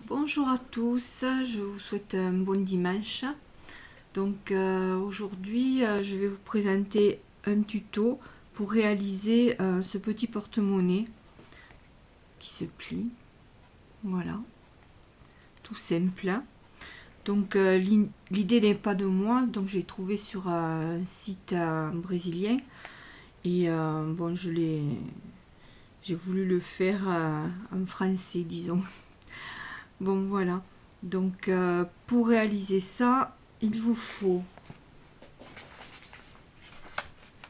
Bonjour à tous, je vous souhaite un bon dimanche. Donc aujourd'hui je vais vous présenter un tuto pour réaliser ce petit porte-monnaie qui se plie. Voilà, tout simple. Donc l'idée n'est pas de moi, donc j'ai trouvé sur un site brésilien et bon, j'ai voulu le faire en français, disons. Bon, voilà, donc pour réaliser ça il vous faut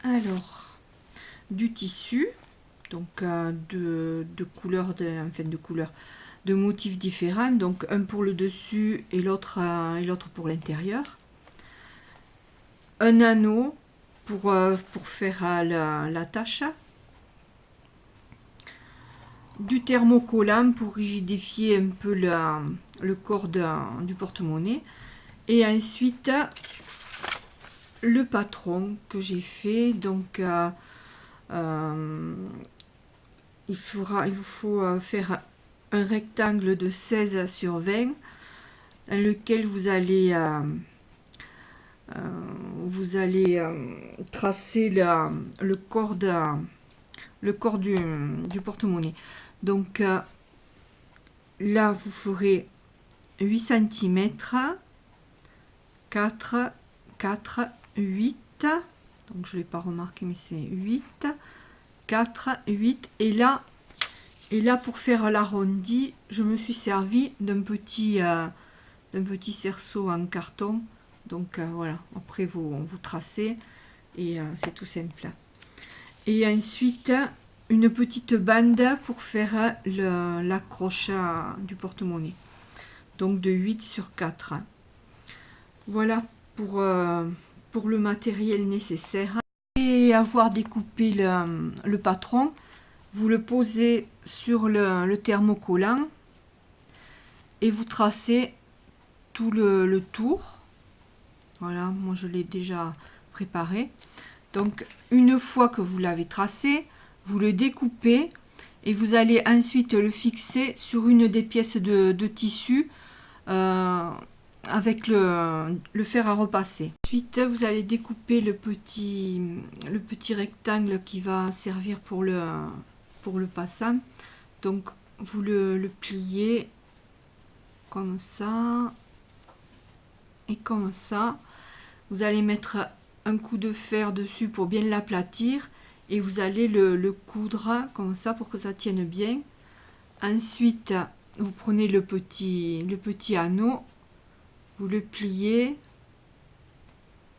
alors du tissu, donc de couleurs, de motifs différents, donc un pour le dessus et l'autre pour l'intérieur, un anneau pour faire la tâche, du thermocollant pour rigidifier un peu le corps du porte-monnaie, et ensuite le patron que j'ai fait. Donc il vous faut faire un rectangle de 16 sur 20 dans lequel vous allez tracer le corps du porte-monnaie. Donc là vous ferez 8 cm, 4, 4, 8, donc je ne l'ai pas remarqué mais c'est 8, 4, 8, et là pour faire l'arrondi je me suis servi d'un petit cerceau en carton. Donc voilà, après vous tracez et c'est tout simple. Et ensuite une petite bande pour faire l'accroche du porte-monnaie, donc de 8 sur 4. Voilà pour le matériel nécessaire. Et avoir découpé le patron, vous le posez sur le thermocollant et vous tracez tout le tour. Voilà, moi je l'ai déjà préparé. Donc une fois que vous l'avez tracé, vous le découpez et vous allez ensuite le fixer sur une des pièces de tissu avec le fer à repasser. Ensuite vous allez découper le petit rectangle qui va servir pour le passant. Donc vous le pliez comme ça et comme ça. Vous allez mettre un coup de fer dessus pour bien l'aplatir et vous allez le coudre comme ça pour que ça tienne bien. Ensuite vous prenez le petit anneau, vous le pliez,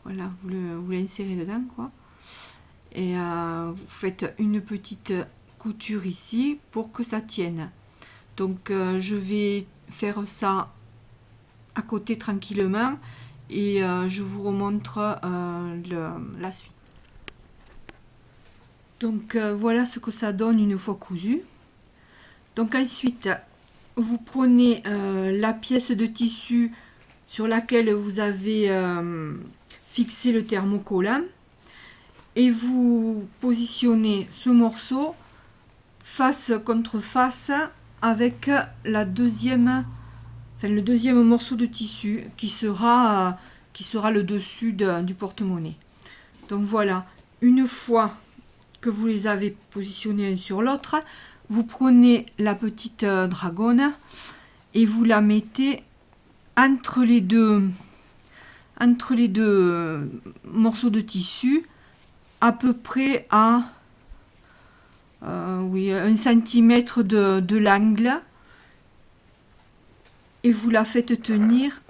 voilà, vous l'insérez dedans quoi, et vous faites une petite couture ici pour que ça tienne. Donc je vais faire ça à côté tranquillement et je vous remontre la suite. Donc voilà ce que ça donne une fois cousu. Donc ensuite vous prenez la pièce de tissu sur laquelle vous avez fixé le thermocollant et vous positionnez ce morceau face contre face avec le deuxième morceau de tissu qui sera le dessus du porte-monnaie. Donc voilà, une fois que vous les avez positionnés un sur l'autre, vous prenez la petite dragonne et vous la mettez entre les deux morceaux de tissu, à peu près à 1 cm de l'angle, et vous la faites tenir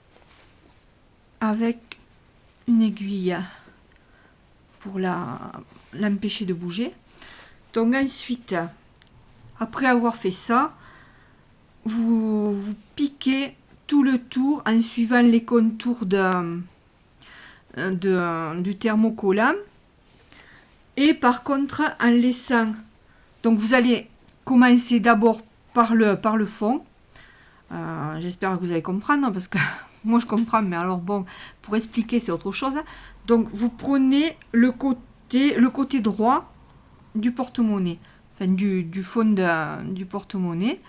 avec une aiguille pour l'empêcher de bouger. Donc ensuite, après avoir fait ça, vous piquez tout le tour en suivant les contours du thermocollant, et par contre en laissant, donc vous allez commencer d'abord par le fond. J'espère que vous allez comprendre parce que moi je comprends, mais alors bon, pour expliquer c'est autre chose. Donc vous prenez le côté droit du porte-monnaie, enfin du fond du porte-monnaie.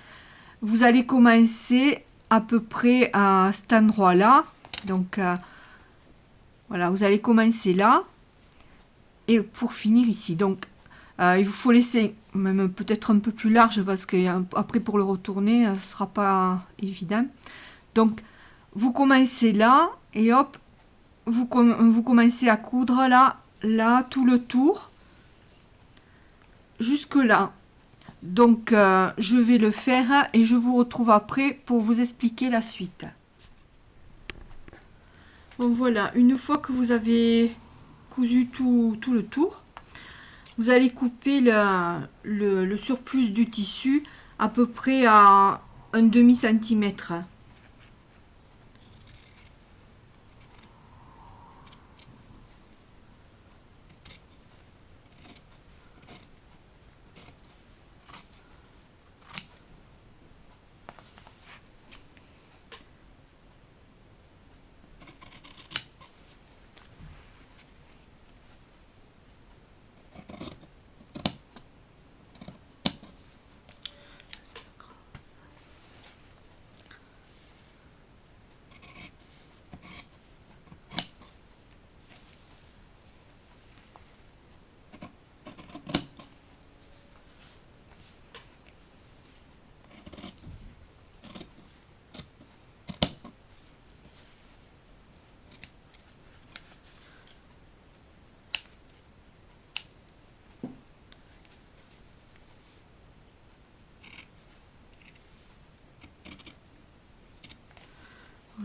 Vous allez commencer à peu près à cet endroit-là. Donc voilà, vous allez commencer là et pour finir ici. Donc il vous faut laisser même peut-être un peu plus large parce que après pour le retourner, ce sera pas évident. Donc vous commencez là et hop, vous commencez à coudre là tout le tour jusque là. Donc je vais le faire et je vous retrouve après pour vous expliquer la suite. Bon voilà, une fois que vous avez cousu tout le tour, vous allez couper le surplus du tissu à peu près à un demi-centimètre.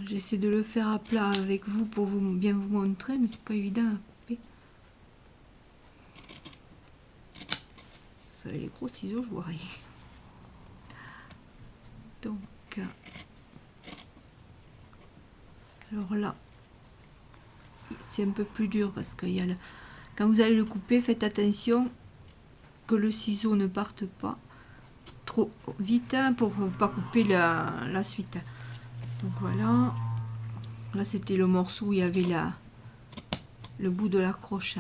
J'essaie de le faire à plat avec vous pour bien vous montrer, mais c'est pas évident à couper. Ça, les gros ciseaux, je vois rien. Donc, alors là, c'est un peu plus dur parce que quand vous allez le couper, faites attention que le ciseau ne parte pas trop vite pour pas couper la suite. Donc voilà, là c'était le morceau où il y avait le bout de la croche.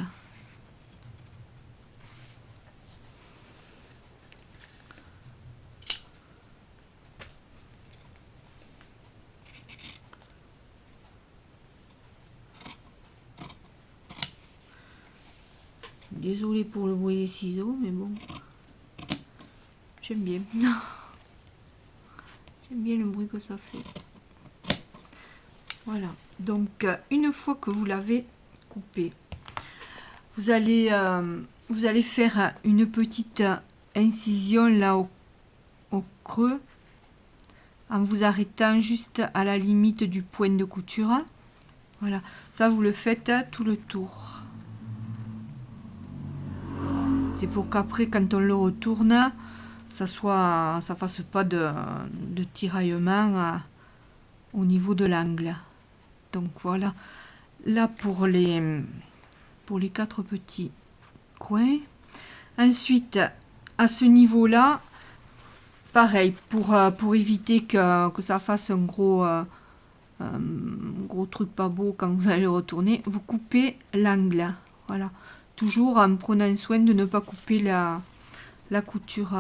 Désolée pour le bruit des ciseaux, mais bon, j'aime bien. J'aime bien le bruit que ça fait. Voilà, donc une fois que vous l'avez coupé, vous allez faire une petite incision là au creux en vous arrêtant juste à la limite du point de couture. Voilà, ça vous le faites tout le tour. C'est pour qu'après quand on le retourne, ça fasse pas de tiraillement au niveau de l'angle. Donc voilà, là pour les 4 petits coins. Ensuite, à ce niveau là, pareil, pour éviter que ça fasse un gros truc pas beau quand vous allez retourner, vous coupez l'angle. Voilà, toujours en prenant soin de ne pas couper la couture.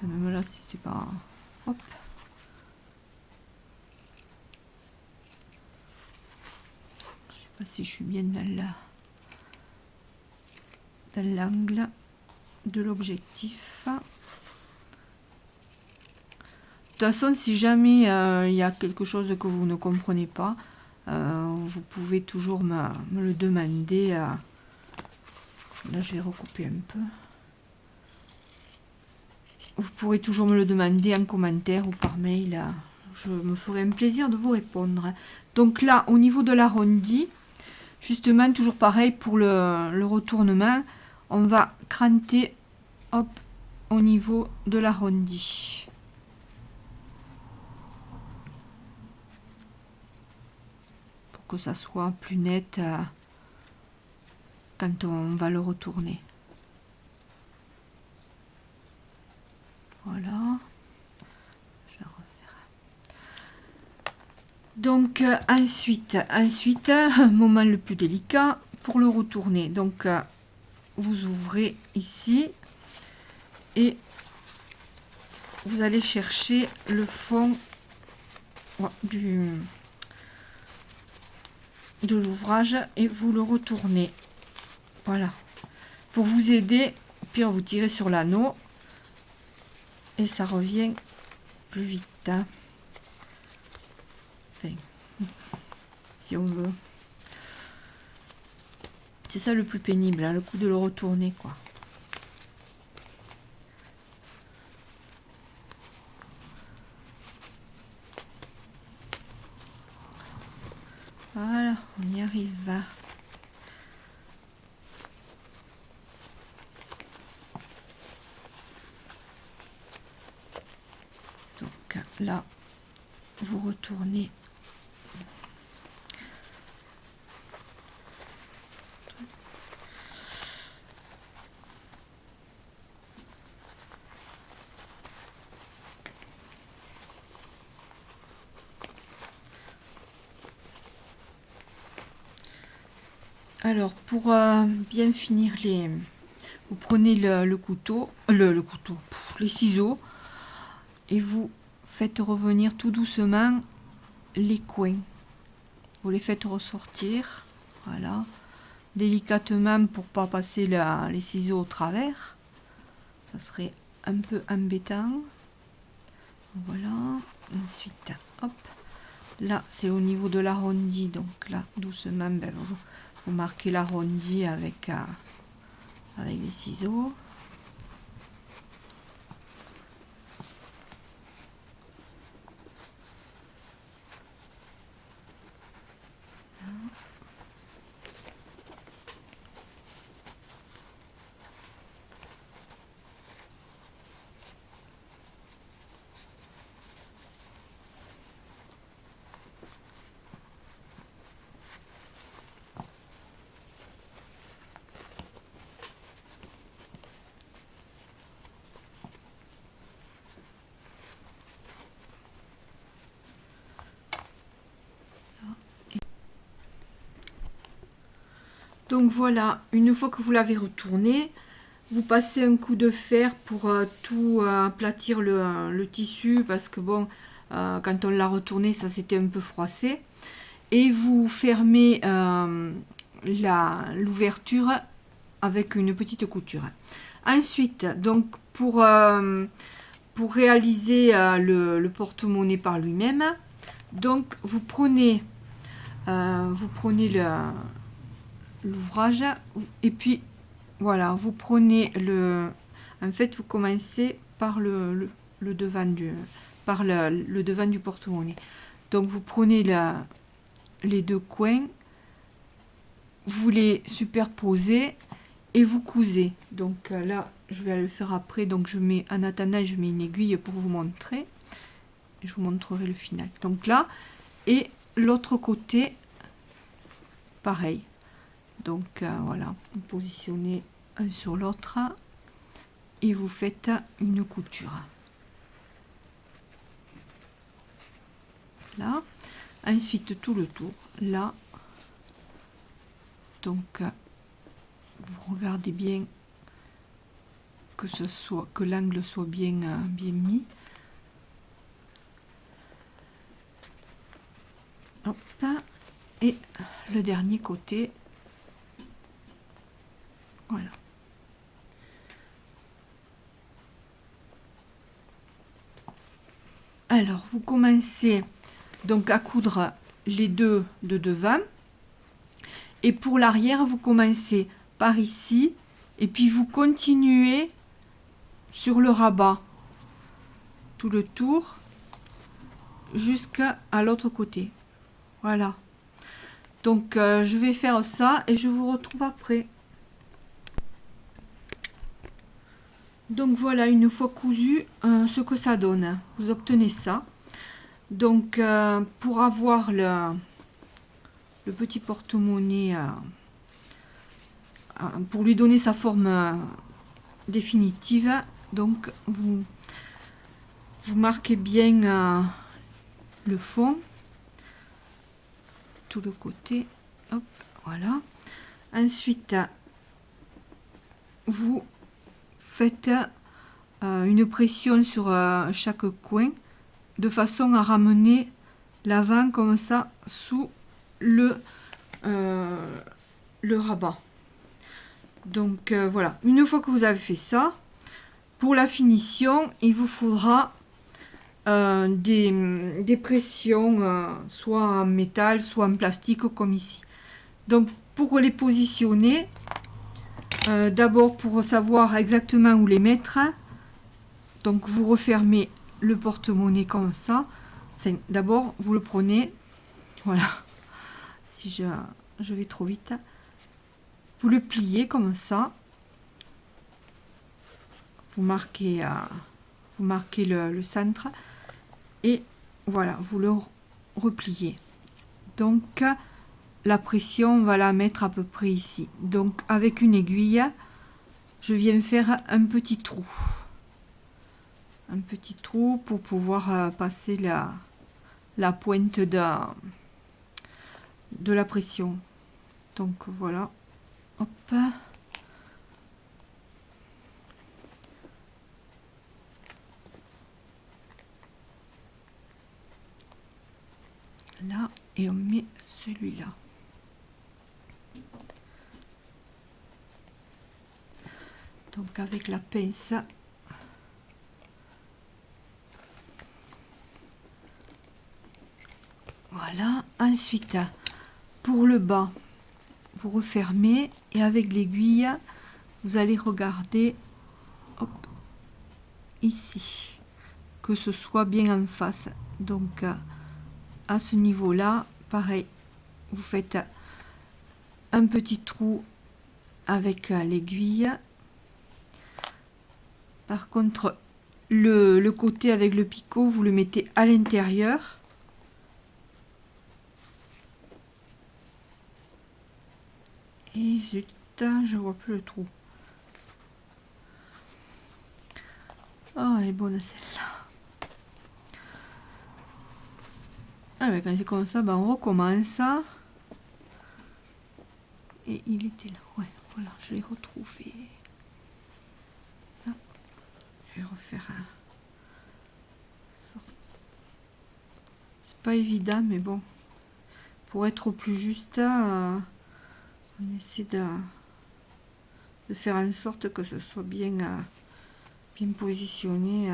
Même là, si c'est pas... Hop. Je sais pas si je suis bien dans l'angle de l'objectif. De toute façon, si jamais il y a quelque chose que vous ne comprenez pas, vous pouvez toujours me le demander. Là, je vais recouper un peu. Vous pourrez toujours me le demander en commentaire ou par mail. Je me ferai un plaisir de vous répondre. Donc là, au niveau de l'arrondi, justement, toujours pareil pour le retournement, on va cranter, hop, au niveau de l'arrondi. Pour que ça soit plus net quand on va le retourner. Voilà. Je vais refaire. Donc ensuite, moment le plus délicat pour le retourner. Donc vous ouvrez ici et vous allez chercher le fond de l'ouvrage et vous le retournez. Voilà. Pour vous aider, puis vous tirez sur l'anneau et ça revient plus vite. Hein. Enfin, si on veut. C'est ça le plus pénible, hein, le coup de le retourner, quoi. Voilà, on y arrive. Donc là, vous retournez. Alors, pour bien finir les... Vous prenez le couteau, les ciseaux, et vous faites revenir tout doucement les coins. Vous les faites ressortir, voilà, délicatement pour pas passer les ciseaux au travers. Ça serait un peu embêtant. Voilà, ensuite, hop, là c'est au niveau de l'arrondi, donc là doucement, ben, vous marquez l'arrondi avec les ciseaux. Donc voilà, une fois que vous l'avez retourné, vous passez un coup de fer pour tout aplatir le tissu, parce que bon, quand on l'a retourné, ça s'était un peu froissé. Et vous fermez l'ouverture avec une petite couture. Ensuite, donc pour réaliser le porte-monnaie par lui-même, donc vous prenez l'ouvrage et puis voilà, vous prenez en fait vous commencez par le devant le devant du porte-monnaie. Donc vous prenez les deux coins, vous les superposez et vous cousez. Donc là je vais le faire après, donc je mets, en attendant je mets une aiguille pour vous montrer, je vous montrerai le final. Donc là, et l'autre côté pareil. Donc voilà, vous positionnez un sur l'autre et vous faites une couture là. Ensuite tout le tour là. Donc vous regardez bien que l'angle soit bien mis. Hop. Et le dernier côté, voilà. Alors vous commencez donc à coudre les deux de devant, et pour l'arrière vous commencez par ici et puis vous continuez sur le rabat tout le tour jusqu'à l'autre côté. Voilà, donc je vais faire ça et je vous retrouve après. Donc voilà, une fois cousu, ce que ça donne, vous obtenez ça. Donc pour avoir le petit porte-monnaie, pour lui donner sa forme définitive, donc vous marquez bien le fond, tout le côté. Hop, voilà. Ensuite, vous faites une pression sur chaque coin de façon à ramener l'avant comme ça sous le rabat. Donc voilà, une fois que vous avez fait ça, pour la finition il vous faudra des pressions soit en métal soit en plastique comme ici. Donc pour les positionner, d'abord pour savoir exactement où les mettre, donc vous refermez le porte-monnaie comme ça. Enfin, d'abord vous le prenez, voilà, si je vais trop vite, vous le pliez comme ça, vous marquez le centre et voilà, vous le repliez. Donc la pression on va la mettre à peu près ici. Donc avec une aiguille je viens faire un petit trou pour pouvoir passer la pointe de la pression. Donc voilà, hop, là, et on met celui-là. Donc avec la pince, voilà. Ensuite pour le bas vous refermez et avec l'aiguille vous allez regarder, hop, ici, que ce soit bien en face. Donc à ce niveau là pareil, vous faites un petit trou avec l'aiguille. Par contre le côté avec le picot vous le mettez à l'intérieur. Et zut, je vois plus le trou. Oh, elle est bonne celle-là. Ah ouais, quand c'est comme ça, ben on recommence. Et il était là. Ouais, voilà, je l'ai retrouvé. Ah, je vais refaire un. C'est pas évident, mais bon. Pour être au plus juste, on essaie de faire en sorte que ce soit bien, bien positionné.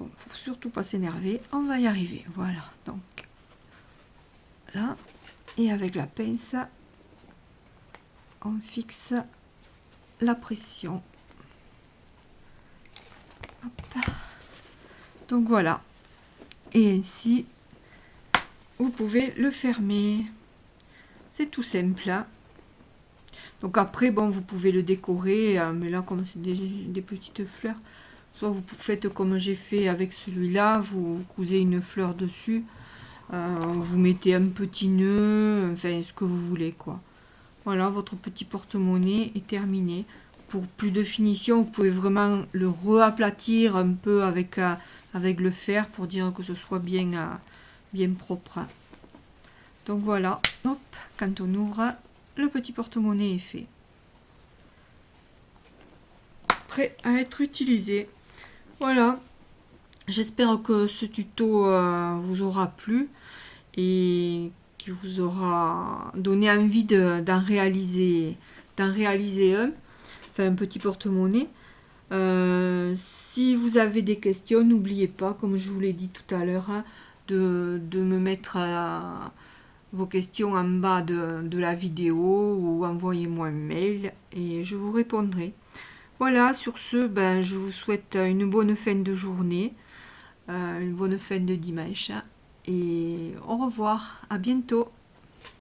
Bon, faut surtout pas s'énerver, on va y arriver. Voilà, donc là, et avec la pince, on fixe la pression. Hop. Donc voilà, et ainsi vous pouvez le fermer. C'est tout simple. Donc après, bon, vous pouvez le décorer, mais là comme c'est des petites fleurs, soit vous faites comme j'ai fait avec celui-là, vous cousez une fleur dessus, vous mettez un petit nœud, enfin ce que vous voulez quoi. Voilà, votre petit porte-monnaie est terminé. Pour plus de finition, vous pouvez vraiment le reaplatir un peu avec le fer pour dire que ce soit bien, bien propre. Donc voilà, hop, quand on ouvre, le petit porte-monnaie est fait. Prêt à être utilisé. Voilà, j'espère que ce tuto vous aura plu et qui vous aura donné envie d'en réaliser un, enfin un petit porte-monnaie. Si vous avez des questions, n'oubliez pas, comme je vous l'ai dit tout à l'heure, hein, de me mettre vos questions en bas de la vidéo ou envoyez-moi un mail et je vous répondrai. Voilà, sur ce, ben, je vous souhaite une bonne fin de journée, une bonne fin de dimanche et au revoir, à bientôt.